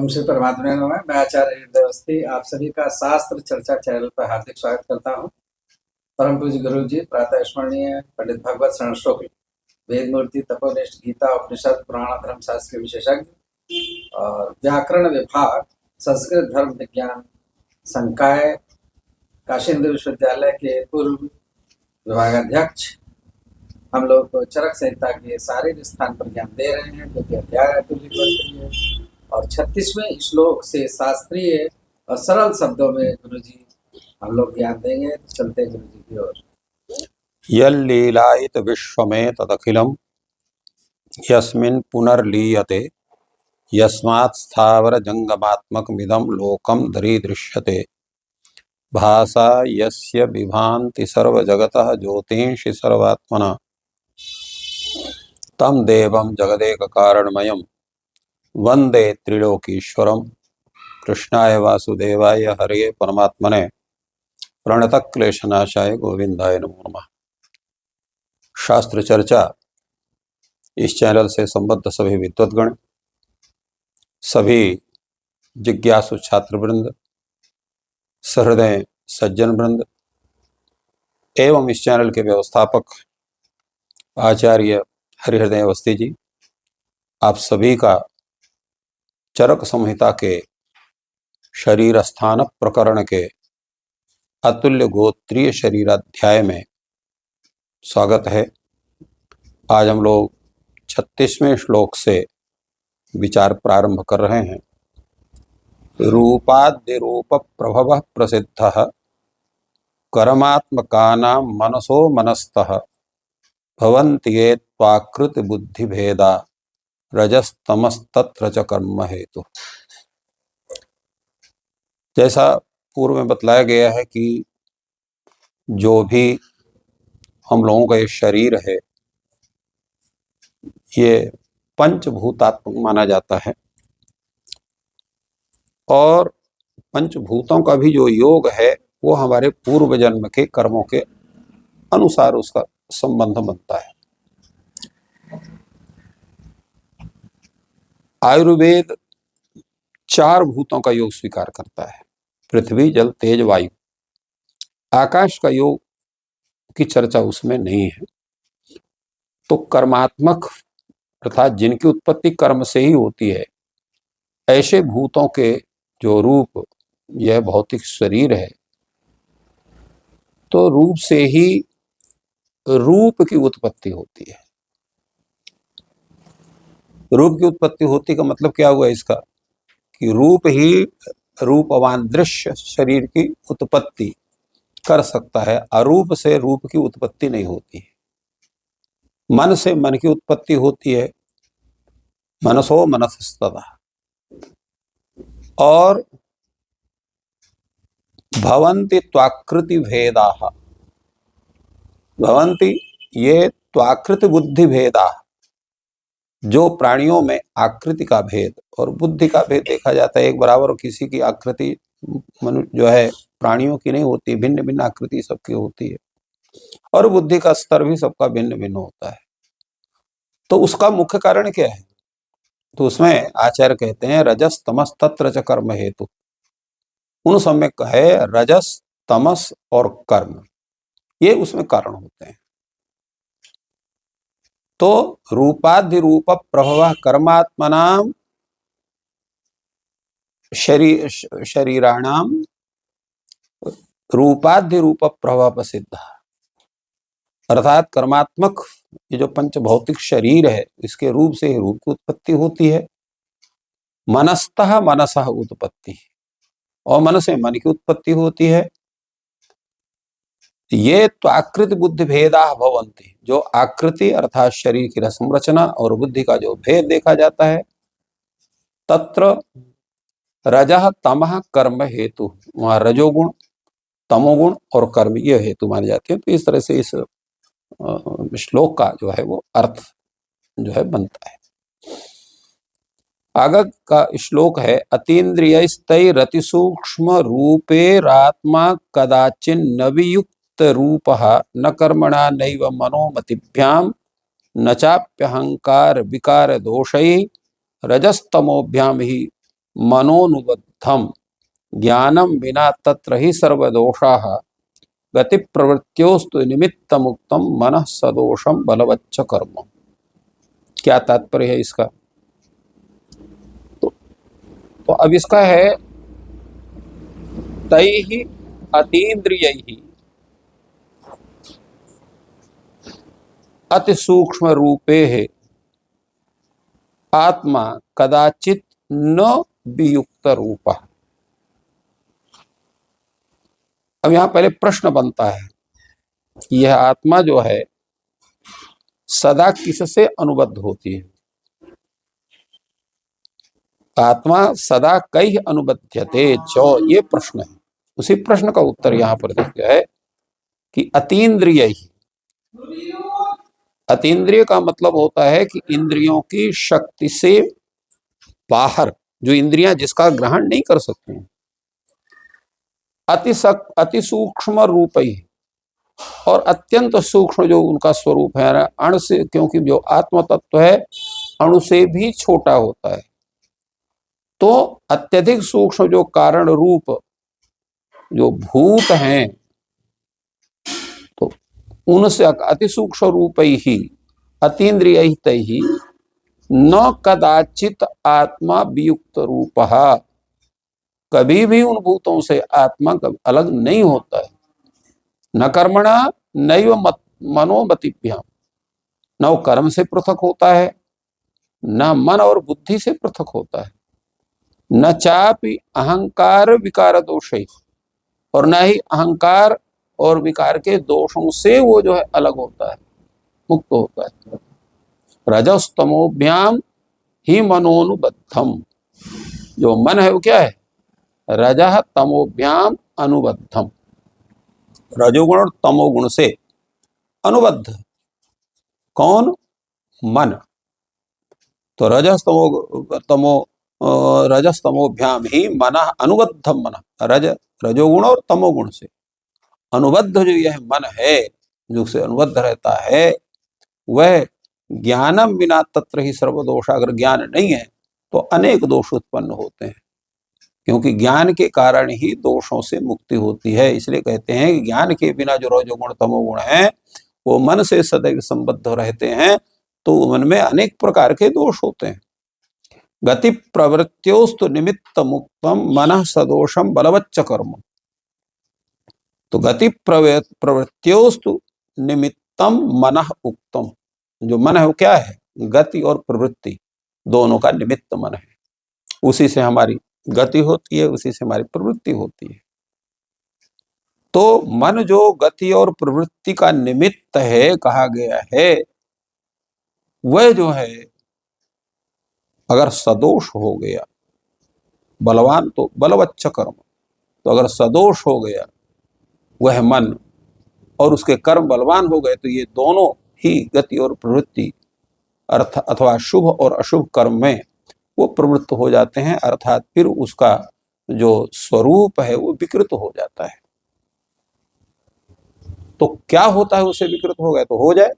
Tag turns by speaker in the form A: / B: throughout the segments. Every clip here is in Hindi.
A: ओम श्री परमात्मा नमः। मैं आचार्य हृदय अवस्थी आप सभी का शास्त्र चर्चा चैनल पर हार्दिक स्वागत करता हूँ। परम पूज्य गुरु जी प्रातः स्मरणीय पंडित भगवत शरण शुक्ल वेद मूर्ति तपोनिष्ठ गीता उपनिषद पुराण धर्म शास्त्र के विशेषज्ञ और व्याकरण विभाग संस्कृत धर्म विज्ञान संकाय काशी हिंदू विश्वविद्यालय के पूर्व विभागाध्यक्ष हम लोग को चरक संहिता के शारीरिक स्थान पर ज्ञान दे रहे हैं, जो कि अध्याय है और 36वें श्लोक से शास्त्रीय और सरल शब्दों में गुरुजी हम लोग ज्ञान देंगे। चलते गुरुजी की ओर।
B: यल्लीलायित विश्वमे तदखिलम् यस्मिन् पुनर्लीयते यस्मात् स्थावर जंगमात्मकमिदं लोकं दरीदृश्यते भासा यस्य विभान्ति सर्वजगतः ज्योतिंषि सर्वात्मना तं देवं जगदेककारणमयं वन्दे त्रिलोकीश्वरं कृष्णाय वासुदेवाय हरये परमात्मने प्रणतक्लेशनाशाय गोविंदाय नमो नमः। शास्त्र चर्चा इस चैनल से संबद्ध सभी विद्वद्गण, सभी जिज्ञासु छात्र वृंद, सहृदय सज्जन वृंद एवं इस चैनल के व्यवस्थापक आचार्य हरिहृदय अवस्थी जी, आप सभी का चरक संहिता के शरीर स्थान प्रकरण के अतुल्य गोत्रीय शरीराध्याय में स्वागत है। आज हम लोग 36वें श्लोक से विचार प्रारंभ कर रहे हैं। रूपाद्य रूप प्रभव प्रसिद्धः कर्मात्मकानां मनसो मनस्तः भवन्ति ये त्वाकृति बुद्धि भेदा रजस्तमस्तत्र च कर्म हेतु। जैसा पूर्व में बतलाया गया है कि जो भी हम लोगों का ये शरीर है ये पंचभूतात्मक माना जाता है और पंचभूतों का भी जो योग है वो हमारे पूर्व जन्म के कर्मों के अनुसार उसका संबंध बनता है। आयुर्वेद 4 भूतों का योग स्वीकार करता है, पृथ्वी जल तेज वायु। आकाश का योग की चर्चा उसमें नहीं है। तो कर्मात्मक अर्थात जिनकी उत्पत्ति कर्म से ही होती है, ऐसे भूतों के जो रूप यह भौतिक शरीर है, तो रूप से ही रूप की उत्पत्ति होती है। रूप की उत्पत्ति होती का मतलब क्या हुआ इसका कि रूप ही रूपवान दृश्य शरीर की उत्पत्ति कर सकता है, अरूप से रूप की उत्पत्ति नहीं होती है। मन से मन की उत्पत्ति होती है, मनसो मनसस्तदा। और भवन्ति त्वाकृति भेदाः, भवन्ति ये त्वाकृति बुद्धि भेदाः, जो प्राणियों में आकृति का भेद और बुद्धि का भेद देखा जाता है। एक बराबर किसी की आकृति जो है प्राणियों की नहीं होती, भिन्न भिन्न आकृति सबकी होती है और बुद्धि का स्तर भी सबका भिन्न भिन्न होता है। तो उसका मुख्य कारण क्या है? तो उसमें आचार्य कहते हैं रजस तमस तत्र च कर्म हेतु। उन समय है रजस तमस और कर्म, ये उसमें कारण होते हैं। तो रूपाधि रूप प्रभव कर्मात्मनाम शरीराणाम रूपाधि रूप प्रभव प्रसिद्ध, अर्थात कर्मात्मक ये जो पंच भौतिक शरीर है इसके रूप से रूप की उत्पत्ति होती है। मनस्तः मनसः उत्पत्ति, और मन से मन की उत्पत्ति होती है। ये तो आकृति बुद्धि भेदा भवन्ति, जो आकृति अर्थात शरीर की संरचना और बुद्धि का जो भेद देखा जाता है, तत्र रजः तमः कर्म हेतु, वहां रजोगुण तमोगुण और कर्म ये हेतु माने जाते हैं। तो इस तरह से इस श्लोक का जो है वो अर्थ जो है बनता है। आगे का श्लोक है अतीन्द्रियस्तै रति सूक्ष्म रूपेरात्मा कदाचिन्न वियुक्त रूपः न कर्मणा नैव मनोमतिभ्याम न चाप्यहंकार विकार दोषै रजस्तमोभ्याम ही मनोनुबद्धम ज्ञानम बिना तत्र ही सर्वदोषाः गति प्रवृत्त्योस्तु निमित्त मुक्तम मनः सदोषम बलवच्च कर्म। क्या तात्पर्य है इसका? तो अब इसका है तैहि अतीन्द्रियैहि अति सूक्ष्म रूपे आत्मा कदाचित न वियुक्त रूप। अब यहां पहले प्रश्न बनता है, यह आत्मा जो है सदा किससे अनुबद्ध होती है? आत्मा सदा कई अनुबध्यते जो, ये प्रश्न है। उसी प्रश्न का उत्तर यहां पर दिया है कि अतीन्द्रिय ही। अतीन्द्रिय का मतलब होता है कि इंद्रियों की शक्ति से बाहर, जो इंद्रियां जिसका ग्रहण नहीं कर सकती हैं, अति सूक्ष्म रूप ही, और अत्यंत सूक्ष्म जो उनका स्वरूप है अणु से, क्योंकि जो आत्म तत्व है अणु से भी छोटा होता है, तो अत्यधिक सूक्ष्म जो कारण रूप जो भूत हैं, तो उनसे अति सूक्ष्म रूप ही अतीन्द्रिय ही न कदाचित आत्मा वियुक्त रूप, कभी भी उन भूतों से आत्मा अलग नहीं होता है। न कर्मणा नैव मनोमतिभ्याम, न वो कर्म से पृथक होता है, न मन और बुद्धि से पृथक होता है, न चापि अहंकार विकार दोष, और न ही अहंकार और विकार के दोषों से वो जो है अलग होता है, मुक्त होता है। रजस्तमोभ्याम ही मनोनुबद्धम, जो मन है वो क्या है? रजः तमोभ्याम अनुबद्धम, रजोगुण और तमोगुण से अनुबद्ध। कौन? मन। तो रजस्तमोभ्याम ही मन अनुबद्धम, मन रजोगुण और तमोगुण से अनुबद्ध जो यह मन है, जो से अनुबद्ध रहता है, वह ज्ञानम बिना तत्र ही सर्वदोष, अगर ज्ञान नहीं है तो अनेक दोष उत्पन्न होते हैं, क्योंकि ज्ञान के कारण ही दोषों से मुक्ति होती है। इसलिए कहते हैं कि ज्ञान के बिना जो रजोगुण तमोगुण है वो मन से सदैव संबद्ध रहते हैं, तो मन में अनेक प्रकार के दोष होते हैं। गति प्रवृत्त्योस्तु निमित्त मुक्तम मनः सदोषम बलवच्च कर्म। तो गति प्रवृत्त्योस्तु निमित्तम मनः उक्तम, जो मन है वो क्या है? गति और प्रवृत्ति दोनों का निमित्त मन है। उसी से हमारी गति होती है, उसी से हमारी प्रवृत्ति होती है। तो मन जो गति और प्रवृत्ति का निमित्त है कहा गया है, वह जो है अगर सदोष हो गया, बलवान तो बलवच्च कर्म, तो अगर सदोष हो गया वह मन और उसके कर्म बलवान हो गए, तो ये दोनों ही गति और प्रवृत्ति अर्थ अथवा शुभ और अशुभ कर्म में वो प्रवृत्त हो जाते हैं, अर्थात फिर उसका जो स्वरूप है वो विकृत हो जाता है। तो क्या होता है? उसे विकृत हो गया तो हो जाए,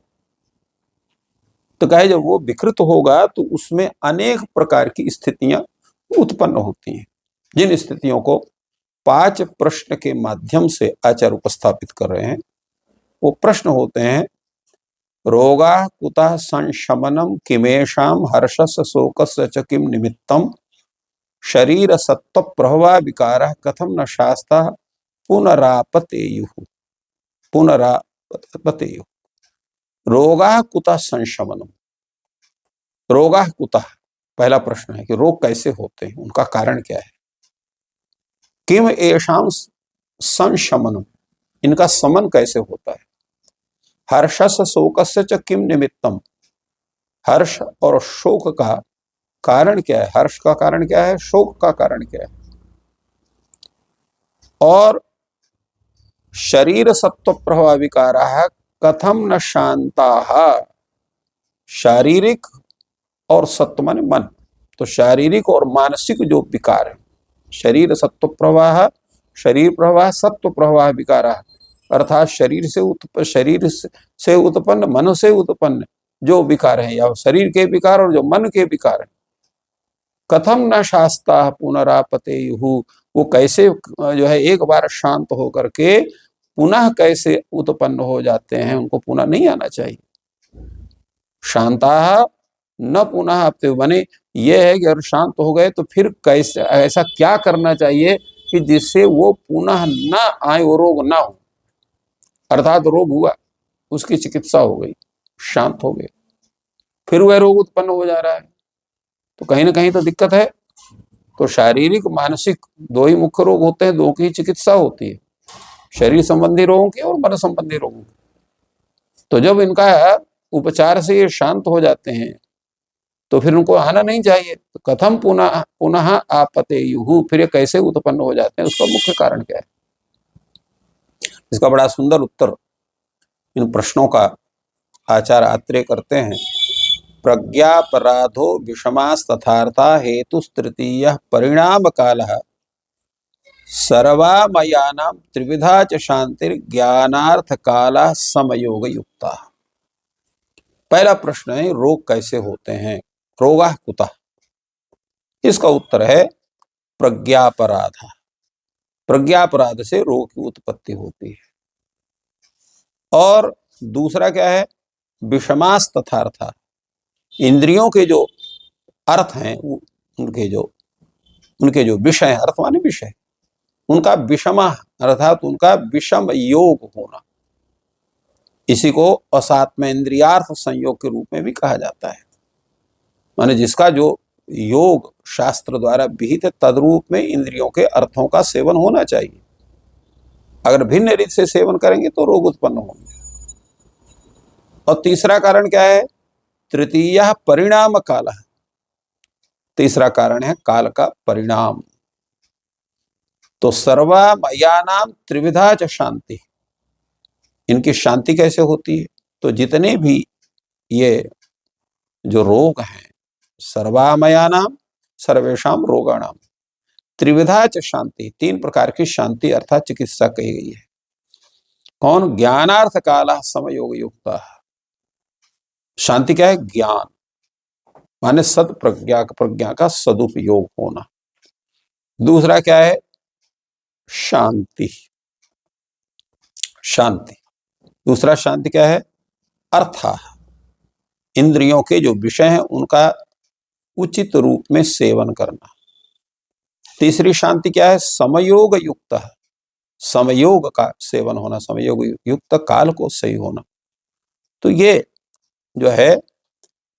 B: तो कहे जब वो विकृत होगा तो उसमें अनेक प्रकार की स्थितियां उत्पन्न होती हैं, जिन स्थितियों को 5 प्रश्न के माध्यम से आचार्य उपस्थापित कर रहे हैं। वो प्रश्न होते हैं, रोगा कुतः संशमनम किमेषाम हर्षस्य शोकस्य च किम निमित्तम शरीर सत्व प्रभवा विकारः कथम न शास्ता पुनरापतेयुः। रोगा कुतः संशमनम, रोगा कुतः, पहला प्रश्न है कि रोग कैसे होते हैं, उनका कारण क्या है। किम एषाम संशमनम, इनका समन कैसे होता है। हर्षस्य शोकस्य च किम निमित्तम, हर्ष और शोक का कारण क्या है, हर्ष का कारण क्या है, शोक का कारण क्या है। और शरीर सत्व प्रभाव विकाराः कथम न शांताः, शारीरिक और सत्व माने मन, तो शारीरिक और मानसिक जो विकार है, शरीर सत्व प्रवाह, शरीर प्रवाह सत्व प्रवाह विकाराः, अर्थात शरीर से उत्पन्न, मन से उत्पन्न जो विकार है, या शरीर के विकार और जो मन के विकार है, कथम न शास्ता पुनरापतेयुः, वो कैसे जो है एक बार शांत होकर के पुनः कैसे उत्पन्न हो जाते हैं, उनको पुनः नहीं आना चाहिए। शांता न पुनः आपते, बने ये है कि अगर शांत हो गए तो फिर कैसे, ऐसा क्या करना चाहिए कि जिससे वो पुनः न आए, वो रोग ना हो। अर्थात रोग हुआ, उसकी चिकित्सा हो गई, शांत हो गए, फिर वह रोग उत्पन्न हो जा रहा है, तो कहीं ना कहीं तो दिक्कत है। तो शारीरिक मानसिक दो ही मुख्य रोग होते हैं, दो की चिकित्सा होती है, शरीर संबंधी रोगों की और मन संबंधी रोगों की। तो जब इनका उपचार से ये शांत हो जाते हैं तो फिर उनको आना नहीं चाहिए। तो कथम पुनः पुनः आपतेयुः, फिर ये कैसे उत्पन्न हो जाते हैं, उसका मुख्य कारण क्या है? इसका बड़ा सुंदर उत्तर इन प्रश्नों का आचार्य आत्रेय करते हैं। प्रज्ञापराधो विषमास्तथार्था हेतुस्तृतीयः परिणाम कालः सर्वामयानां त्रिविधा च शांतिर्ज्ञानार्थ कालः समयोग युक्ता। पहला प्रश्न है, रोग कैसे होते हैं, रोगाः कुतः? इसका उत्तर है प्रज्ञापराध। प्रज्ञापराध से रोग की उत्पत्ति होती है। और दूसरा क्या है? विषमास तथार्थ, इंद्रियों के जो अर्थ हैं, उनके जो विषय, अर्थ माने विषय, उनका विषमा अर्थात उनका विषम योग होना, इसी को असात्म इंद्रियार्थ संयोग के रूप में भी कहा जाता है। माने जिसका जो योग शास्त्र द्वारा विहित तद्रूप में इंद्रियों के अर्थों का सेवन होना चाहिए। अगर भिन्न रीति से सेवन करेंगे तो रोग उत्पन्न होंगे। और तीसरा कारण क्या है? तृतीय परिणाम काल। तीसरा कारण है काल का परिणाम। तो सर्वमयानाम त्रिविधा च शांति, इनकी शांति कैसे होती है? तो जितने भी ये जो रोग हैं, सर्वामयानाम सर्वेषाम रोगाणाम, त्रिविधा च शांति, तीन प्रकार की शांति अर्थात चिकित्सा कही गई है। कौन? ज्ञानार्थ काल समयोग युक्त। शांति क्या है? ज्ञान माने सद प्रज्ञा, प्रज्ञा का सदुपयोग होना। दूसरा क्या है? शांति, शांति। दूसरा शांति क्या है? अर्थ, इंद्रियों के जो विषय हैं उनका उचित रूप में सेवन करना। तीसरी शांति क्या है? समयोग युक्त, समयोग का सेवन होना, समयोग युक्त काल को सही होना। तो ये जो है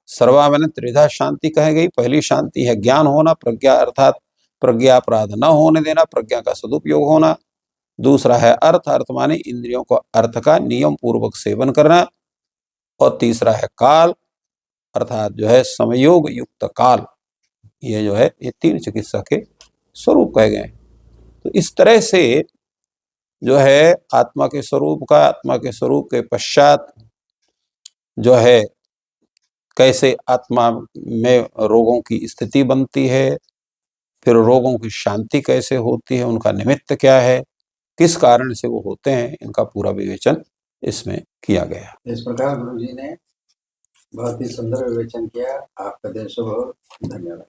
B: सर्वामन त्रिधा शांति कही गई। पहली शांति है ज्ञान होना, प्रज्ञा अर्थात प्रज्ञा अपराध न होने देना, प्रज्ञा का सदुपयोग होना। दूसरा है अर्थ, अर्थ माने इंद्रियों को अर्थ का नियम पूर्वक सेवन करना। और तीसरा है काल अर्थात जो है समयोग युक्त काल। ये जो है ये तीन चिकित्सा के स्वरूप कहे गए। तो इस तरह से जो है आत्मा के स्वरूप का, आत्मा के स्वरूप के पश्चात जो है कैसे आत्मा में रोगों की स्थिति बनती है, फिर रोगों की शांति कैसे होती है, उनका निमित्त क्या है, किस कारण से वो होते हैं, इनका पूरा विवेचन इसमें किया गया।
A: इस प्रकार गुरु जी ने बहुत ही सुंदर विवेचन किया। आपका दिन शुभ हो। धन्यवाद।